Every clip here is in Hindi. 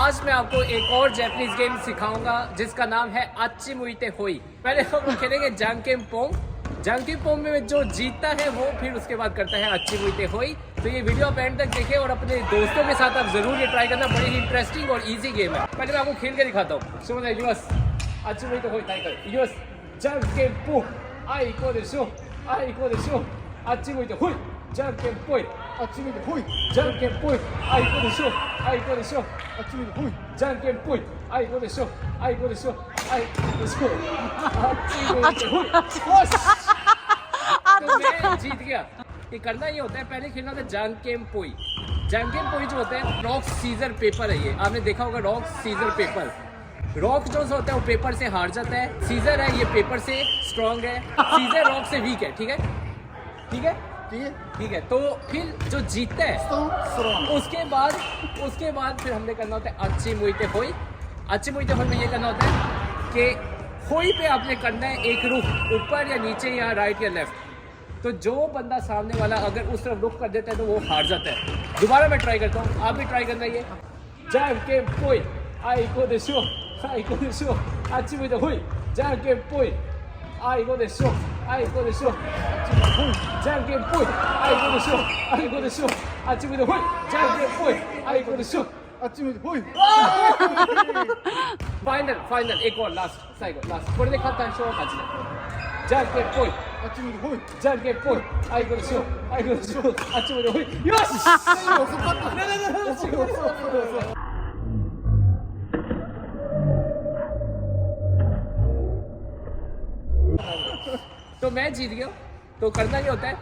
आज मैं आपको एक और जैपनीज गेम सिखाऊंगा जिसका नाम है आच्ची मुइते होई। पहले हम लोग खेलेंगे जांगकेम पोंग। जांगकेम पोंग में जो जीतता है वो फिर उसके बाद करता है आच्ची मुइते होई। तो ये वीडियो आप एंड तक देखें और अपने दोस्तों के साथ आप जरूर ये ट्राई करना। बड़ी ही इंटरेस्टिंग और इजी गेम है। पहले मैं आपको खेल के दिखाता हूँ। सो यूएस आच्ची मुइते होई टाइगर यूएस जांगकेम पोंग आई को दे शो आई को दे शो आच्ची मुइते होई जांगकेम पोंग आच्ची मुइते होई जांगकेम पोंग आई को दे शो आई को दे शो आच्ची मुइते होई जांगकेम पोंग आई को दे शो आई को दे शो आई को दे शो आच्ची मुइते होई। तो मैं जीत गया। ये करना ये होता है, पहले खेलना था जांगकेम पोई। जांगकेम पोई जो होता है रॉक सीजर पेपर है। ये आपने देखा होगा रॉक सीजर पेपर। रॉक जो होता है वो पेपर से हार जाता है, सीजर है ये पेपर से स्ट्रॉन्ग है, सीजर रॉक से वीक है। ठीक है ठीक है ठीक है ठीक है। तो फिर जो जीतता है उसके बाद फिर हमने करना होता है आच्ची मुइते होई। आच्ची मुइते होई में ये करना होता है कि होई पे आपने करना है एक रुख ऊपर या नीचे या राइट या लेफ्ट। तो जो बंदा सामने वाला अगर उस तरफ रुख कर देता है तो वो हार जाता है। दोबारा मैं ट्राई करता हूँ, आप भी ट्राई करना। ये जांगकेम पोई आई को दे शो आई को दे शो आच्ची मुइते होई जांगकेम पोई आई को दे शो आई को दे शो जांगकेम पोई आई को दे शो आई को दे शो आच्ची मुइते होई जांगकेम पोई आई को दे शो आच्ची मुइते होई। फाइनल एक और लास्ट साइड लास्टこれで勝った人は勝ちだ。じゃんけんぽいあっち向いてほいじゃんけんぽいあいこでしょあいこでしょあっち向いてほいよし遅かったね。तो मैं जीत गया। तो करना ये होता है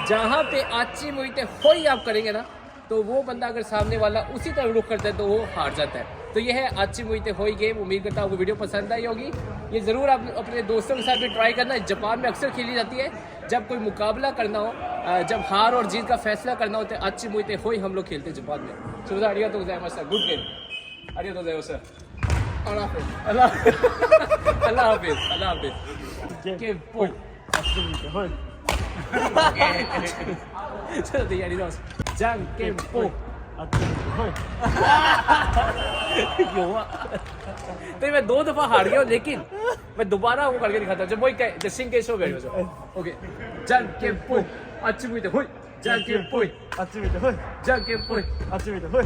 जहाँ पे आच्ची मुइते होई आप करेंगे ना तो वो बंदा अगर सामने वाला उसी तरह रुख करता है तो वो हार जाता है। तो ये है आच्ची मुइते होई गेम। उम्मीद करता हूँ आपको वीडियो पसंद आई होगी। ये ज़रूर आप अपने दोस्तों के साथ भी ट्राई करना। जापान में अक्सर खेली जाती है जब कोई मुकाबला करना हो, जब हार और जीत का फैसला करना होता है। आच्ची मुइते होई हम लोग खेलते हैं जापान में। सो आरिगातो गोजाइमासिता गुड गेम आरिगातो गोजाइमासिता अल्लाह हाफिज़ अल्लाह हाफिज़ अल्लाह हाफिज़ गेम पोई आच्ची मुइते होई चलो तैयारी दोस्त जांगकेम पोई तो मैं 2 दफा हार गया लेकिन मैं दोबारा वो करके दिखाता हूँ। जब वही जस्ट इन केस हो गया। ओके जांगकेम पोई आच्ची मुइते होई जांगकेम पोई आच्ची मुइते होई जांगकेम पोई आच्ची मुइते होई।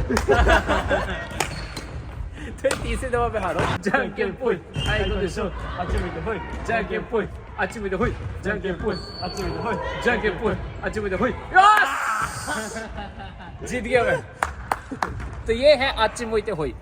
तो तीसरी दफा पे हारो जांगकेम पोई आई को दे शो आच्ची मुइते होई जांगकेम पोई आच्ची मुइते होई जांगकेम पोई आच्ची मुइते होई जांगकेम पोई आच्ची मुइते होई। जीत गया मैं। तो ये है आच्ची मुइते होई।